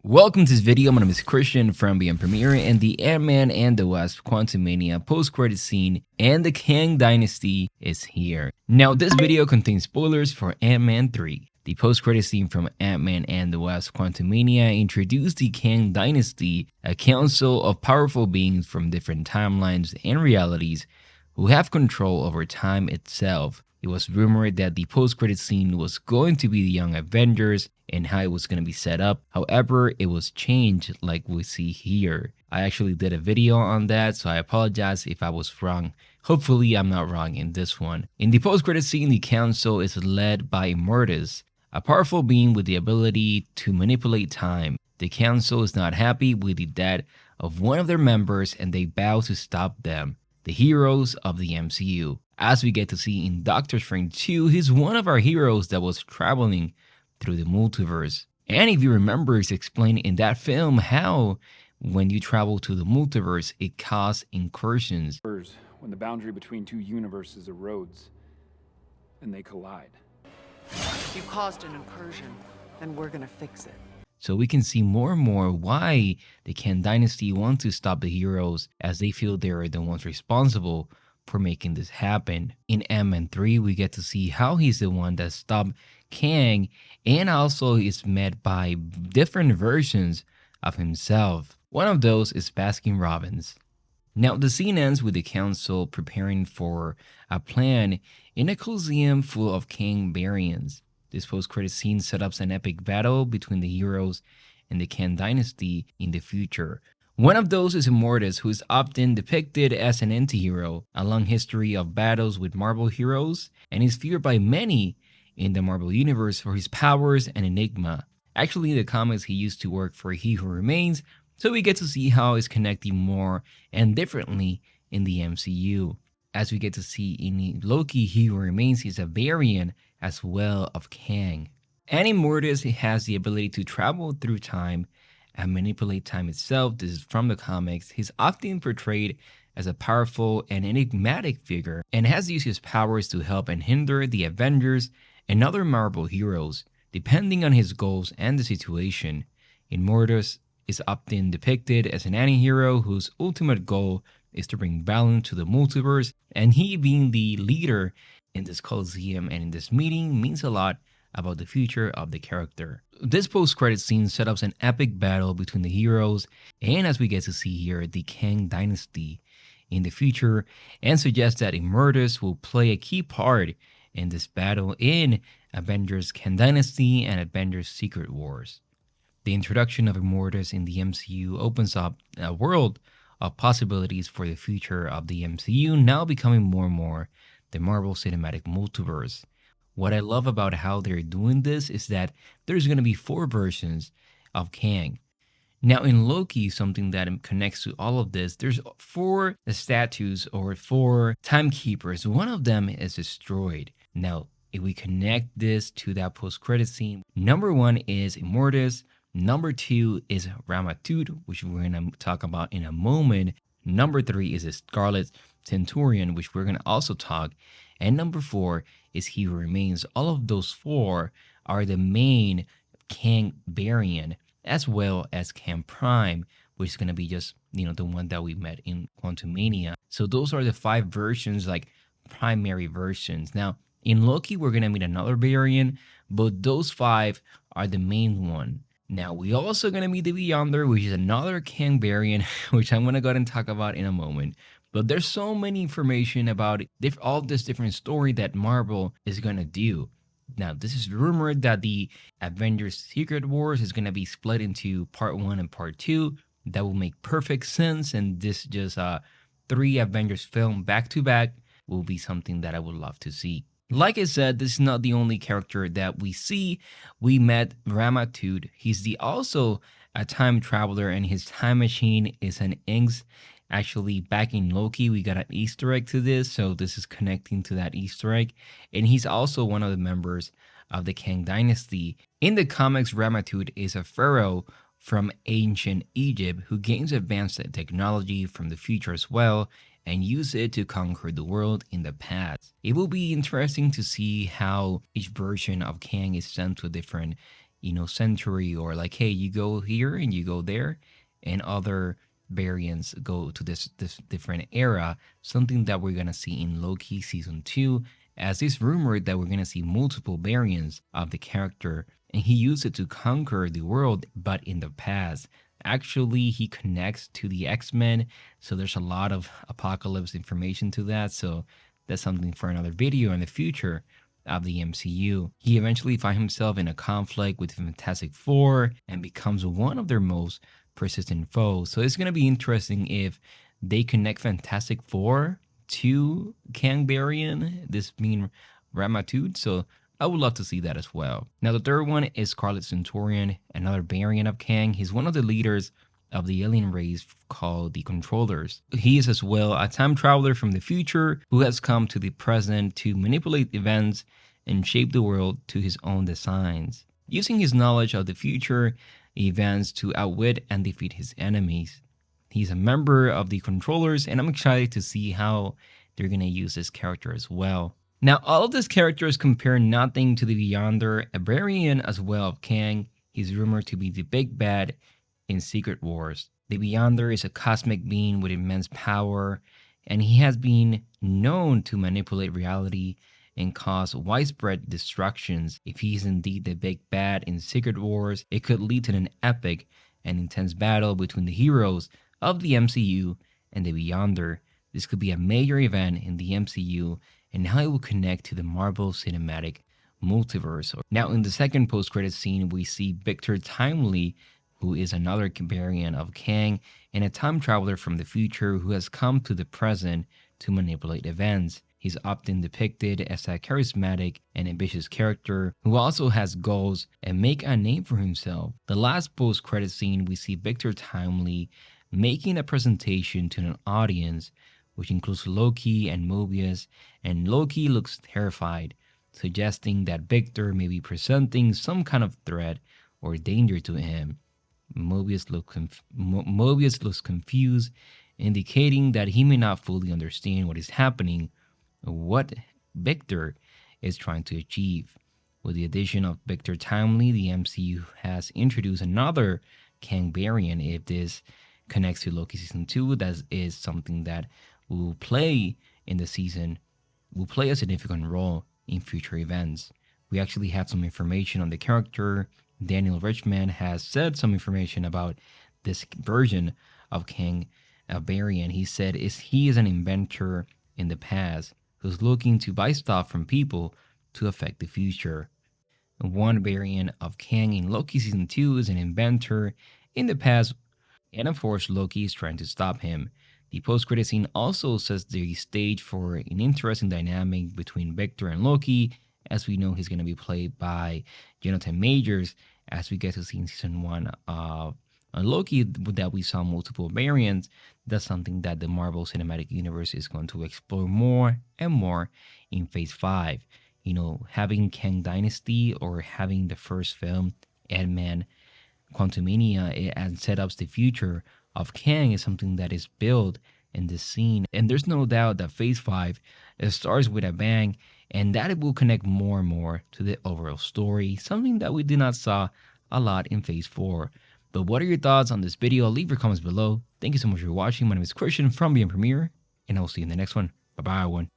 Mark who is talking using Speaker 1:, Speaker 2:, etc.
Speaker 1: Welcome to this video. My name is Christian from Beyond Premiere, and the Ant-Man and the Wasp Quantumania post-credit scene and the Kang Dynasty is here. Now, this video contains spoilers for Ant-Man 3. The post-credit scene from Ant-Man and the Wasp Quantumania introduced the Kang Dynasty, a council of powerful beings from different timelines and realities who have control over time itself. It was rumored that the post-credit scene was going to be the Young Avengers and how it was going to be set up. However, it was changed like we see here. I actually did a video on that, so I apologize if I was wrong. Hopefully, I'm not wrong in this one. In the post-credit scene, the council is led by Immortus, a powerful being with the ability to manipulate time. The council is not happy with the death of one of their members and they vow to stop them, the heroes of the MCU. As we get to see in Doctor Strange 2, he's one of our heroes that was traveling through the multiverse. And if you remember, it's explained in that film how when you travel to the multiverse, it causes incursions.
Speaker 2: When the boundary between two universes erodes and they collide.
Speaker 3: You caused an incursion, and we're gonna fix it.
Speaker 1: So we can see more and more why the Kang Dynasty want to stop the heroes, as they feel they're the ones responsible for making this happen. In Ant-Man 3, we get to see how he's the one that stopped Kang, and also is met by different versions of himself. One of those is Baskin-Robbins. Now, the scene ends with the council preparing for a plan in a coliseum full of Kang variants. This post-credit scene set up an epic battle between the heroes and the Kang Dynasty in the future. One of those is Immortus, who is often depicted as an anti-hero, a long history of battles with Marvel heroes, and is feared by many in the Marvel Universe for his powers and enigma. Actually, in the comics, he used to work for He Who Remains, so we get to see how he's connecting more and differently in the MCU. As we get to see in Loki, He Who Remains is a variant as well of Kang. And Immortus has the ability to travel through time and manipulate time itself. This is from the comics. He's often portrayed as a powerful and enigmatic figure and has used his powers to help and hinder the Avengers and other Marvel heroes, depending on his goals and the situation. Immortus is often depicted as an anti-hero whose ultimate goal is to bring balance to the multiverse, and he being the leader in this coliseum and in this meeting means a lot about the future of the character. This post-credit scene set up an epic battle between the heroes and, as we get to see here, the Kang Dynasty in the future, and suggests that Immortus will play a key part in this battle in Avengers Kang Dynasty and Avengers Secret Wars. The introduction of Immortus in the MCU opens up a world of possibilities for the future of the MCU, now becoming more and more the Marvel Cinematic Multiverse. What I love about how they're doing this is that there's going to be 4 versions of Kang. Now in Loki, something that connects to all of this, there's 4 statues or 4 timekeepers. One of them is destroyed. Now, if we connect this to that post-credit scene, number 1 is Immortus, number 2 is Ramatud, which we're going to talk about in a moment. Number 3 is a Scarlet Centurion, which we're going to also talk. And number 4 is He Who Remains. All of those 4 are the main Kang variant, as well as Kang Prime, which is going to be just, the one that we met in Quantumania. So those are the 5 versions, like primary versions. Now, in Loki, we're going to meet another variant, but those 5 are the main one. Now, we also going to meet the Beyonder, which is another Kang variant, which I'm going to go ahead and talk about in a moment. But there's so many information about all this different story that Marvel is going to do. Now, this is rumored that the Avengers Secret Wars is going to be split into part 1 and part 2. That will make perfect sense. And this just 3 Avengers film back to back will be something that I would love to see. Like I said, this is not the only character that we see. We met Ramatud. He's also a time traveler, and his time machine is an Inks. Actually, back in Loki, we got an Easter egg to this, so this is connecting to that Easter egg. And he's also one of the members of the Kang Dynasty. In the comics, Ramatud is a pharaoh from ancient Egypt who gains advanced technology from the future as well, and use it to conquer the world in the past. It will be interesting to see how each version of Kang is sent to a different century, or like, hey, you go here and you go there, and other variants go to this different era. Something that we're gonna see in Loki season 2, as it's rumored that we're gonna see multiple variants of the character, and he used it to conquer the world, but in the past. Actually, he connects to the X-Men, so there's a lot of apocalypse information to that. So that's something for another video in the future of the MCU. He eventually finds himself in a conflict with Fantastic Four and becomes one of their most persistent foes. So it's going to be interesting if they connect Fantastic Four to Kang variant, this being Ramatude. So I would love to see that as well. Now, the third one is Scarlet Centurion, another variant of Kang. He's one of the leaders of the alien race called the Controllers. He is as well a time traveler from the future who has come to the present to manipulate events and shape the world to his own designs, using his knowledge of the future events to outwit and defeat his enemies. He's a member of the Controllers, and I'm excited to see how they're going to use this character as well. Now, all of these characters compare nothing to the Beyonder, a variant as well of Kang. He's rumored to be the big bad in Secret Wars. The Beyonder is a cosmic being with immense power, and he has been known to manipulate reality and cause widespread destructions. If he is indeed the big bad in Secret Wars, it could lead to an epic and intense battle between the heroes of the MCU and the Beyonder. This could be a major event in the MCU, and how it will connect to the Marvel Cinematic Multiverse. Now, in the second post-credit scene, we see Victor Timely, who is another variant of Kang and a time traveler from the future who has come to the present to manipulate events. He's often depicted as a charismatic and ambitious character who also has goals and make a name for himself. The last post-credit scene, we see Victor Timely making a presentation to an audience, which includes Loki and Mobius, and Loki looks terrified, suggesting that Victor may be presenting some kind of threat or danger to him. Mobius looks confused, indicating that he may not fully understand what is happening or what Victor is trying to achieve. With the addition of Victor Timely, the MCU has introduced another Kang variant. If this connects to Loki Season 2, that is something that will play in the season, will play a significant role in future events. We actually have some information on the character. Daniel Richman has said some information about this version of Kang variant. He said he is an inventor in the past who's looking to buy stuff from people to affect the future. One variant of Kang in Loki Season 2 is an inventor in the past, and of course Loki is trying to stop him. The post-credit scene also sets the stage for an interesting dynamic between Victor and Loki, as we know he's going to be played by Jonathan Majors, as we get to see in Season 1 of Loki that we saw multiple variants. That's something that the Marvel Cinematic Universe is going to explore more and more in Phase 5. Having Kang Dynasty or having the first film, Ant-Man Quantumania, and set up the future of Kang is something that is built in this scene. And there's no doubt that Phase 5 starts with a bang, and that it will connect more and more to the overall story, something that we did not saw a lot in Phase 4. But what are your thoughts on this video? Leave your comments below. Thank you so much for watching. My name is Christian from Beyond Premiere, and I'll see you in the next one. Bye-bye, everyone.